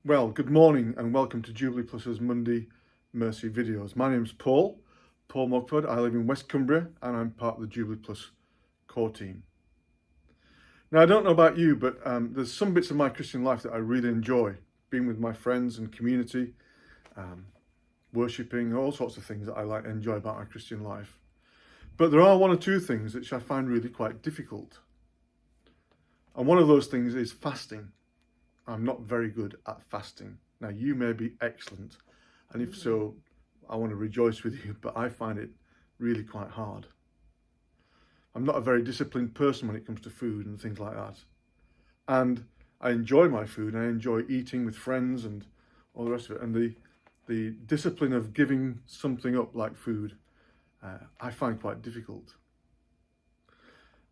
Well, good morning and welcome to Jubilee Plus's Monday Mercy videos. My name's Paul Mogford. I live in West Cumbria and I'm part of the Jubilee Plus core team. Now, I don't know about you, but there's some bits of my Christian life that I really enjoy. Being with my friends and community, worshipping, all sorts of things that I enjoy about my Christian life. But there are one or two things which I find really quite difficult. And one of those things is fasting. I'm not very good at fasting. Now, you may be excellent, and if so, I want to rejoice with you, but I find it really quite hard. I'm not a very disciplined person when it comes to food and things like that. And I enjoy my food, and I enjoy eating with friends and all the rest of it. And the discipline of giving something up like food, I find quite difficult.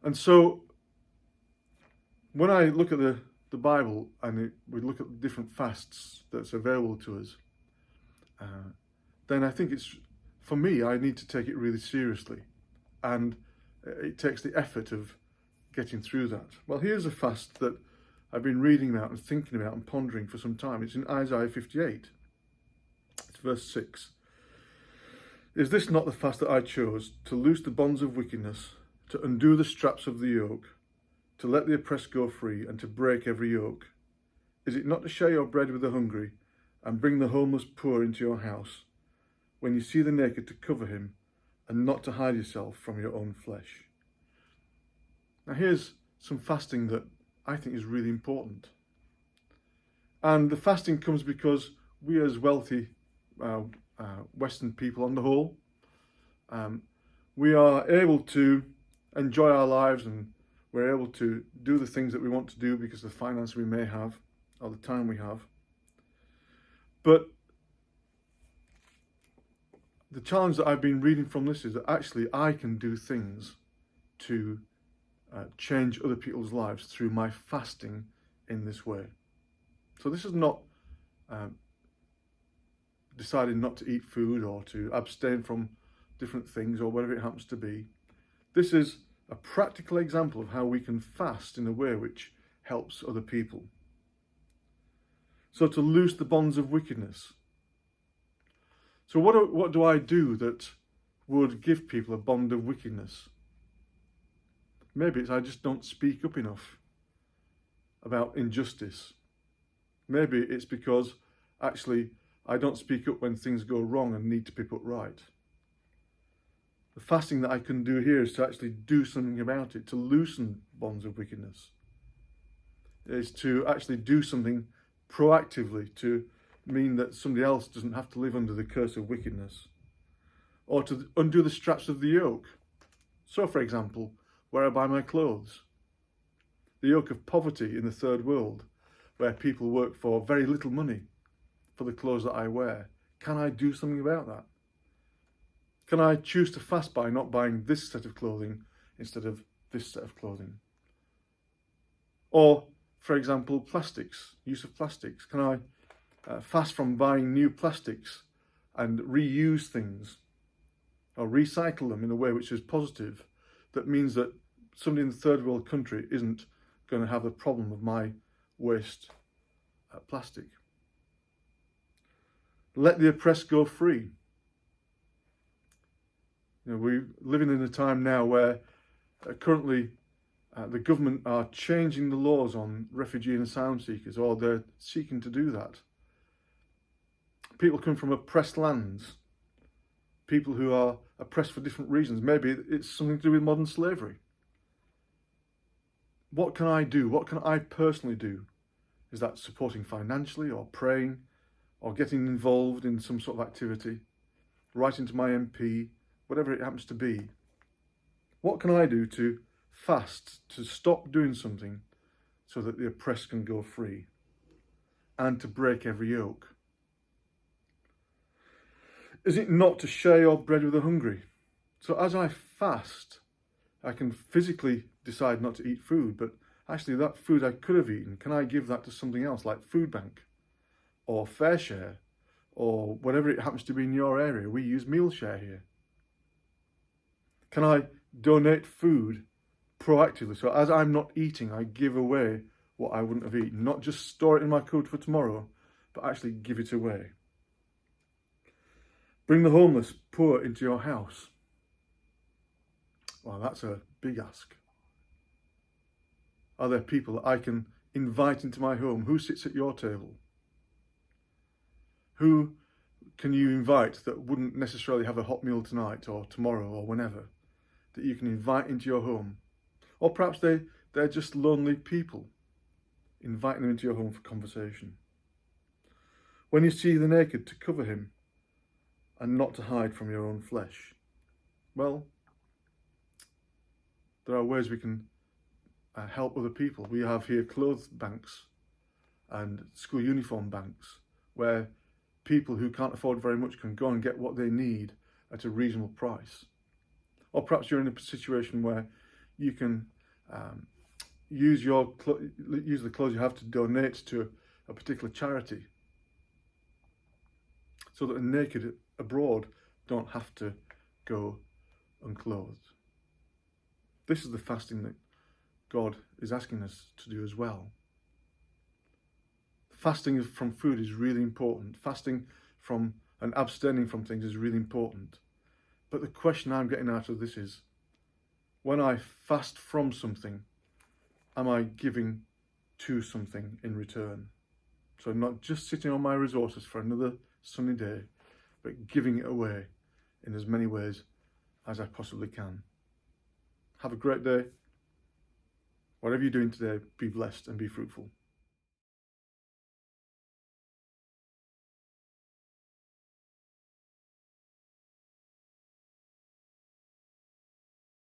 And so when I look at the Bible and we look at the different fasts that's available to us, then I think for me, I need to take it really seriously, and it takes the effort of getting through that. Well, here's a fast that I've been reading about and thinking about and pondering for some time. It's in Isaiah 58. It's verse 6. Is this not the fast that I chose, to loose the bonds of wickedness, to undo the straps of the yoke, to let the oppressed go free, and to break every yoke? Is it not to share your bread with the hungry, and bring the homeless poor into your house, when you see the naked to cover him, and not to hide yourself from your own flesh? Now, here's some fasting that I think is really important. And the fasting comes because we as wealthy Western people on the whole, we are able to enjoy our lives, and we're able to do the things that we want to do because of the finance we may have or the time we have. But the challenge that I've been reading from this is that actually I can do things to change other people's lives through my fasting in this way. So this is not deciding not to eat food or to abstain from different things or whatever it happens to be. This is a practical example of how we can fast in a way which helps other people. So to loose the bonds of wickedness. So what do I do that would give people a bond of wickedness? Maybe it's I just don't speak up enough about injustice. Maybe it's because actually I don't speak up when things go wrong and need to be put right. The fasting that I can do here is to actually do something about it, to loosen bonds of wickedness. It is to actually do something proactively to mean that somebody else doesn't have to live under the curse of wickedness. Or to undo the straps of the yoke. So, for example, where I buy my clothes. The yoke of poverty in the third world, where people work for very little money for the clothes that I wear. Can I do something about that? Can I choose to fast by not buying this set of clothing instead of this set of clothing? Or, for example, plastics, use of plastics. Can I fast from buying new plastics and reuse things or recycle them in a way which is positive, that means that somebody in the third world country isn't going to have the problem of my waste plastic? Let the oppressed go free. You know, we're living in a time now where currently the government are changing the laws on refugee and asylum seekers, or they're seeking to do that. People come from oppressed lands, people who are oppressed for different reasons. Maybe it's something to do with modern slavery. What can I do? What can I personally do? Is that supporting financially, or praying, or getting involved in some sort of activity, writing to my MP, whatever it happens to be? What can I do to fast, to stop doing something so that the oppressed can go free, and to break every yoke? Is it not to share your bread with the hungry? So as I fast, I can physically decide not to eat food, but actually that food I could have eaten, can I give that to something else, like Food Bank or Fair Share or whatever it happens to be in your area? We use Meal Share here. Can I donate food proactively? So as I'm not eating, I give away what I wouldn't have eaten. Not just store it in my cupboard for tomorrow, but actually give it away. Bring the homeless, poor into your house. Well, that's a big ask. Are there people that I can invite into my home? Who sits at your table? Who can you invite that wouldn't necessarily have a hot meal tonight or tomorrow or whenever, that you can invite into your home? Or perhaps they're just lonely people. Inviting them into your home for conversation. When you see the naked, to cover him and not to hide from your own flesh. Well, there are ways we can help other people. We have here clothes banks and school uniform banks where people who can't afford very much can go and get what they need at a reasonable price. Or perhaps you're in a situation where you can use the clothes you have to donate to a particular charity, so that the naked abroad don't have to go unclothed. This is the fasting that God is asking us to do as well. Fasting from food is really important. Fasting from and abstaining from things is really important. But the question I'm getting out of this is, when I fast from something, am I giving to something in return? So not just sitting on my resources for another sunny day, but giving it away in as many ways as I possibly can. Have a great day. Whatever you're doing today, be blessed and be fruitful.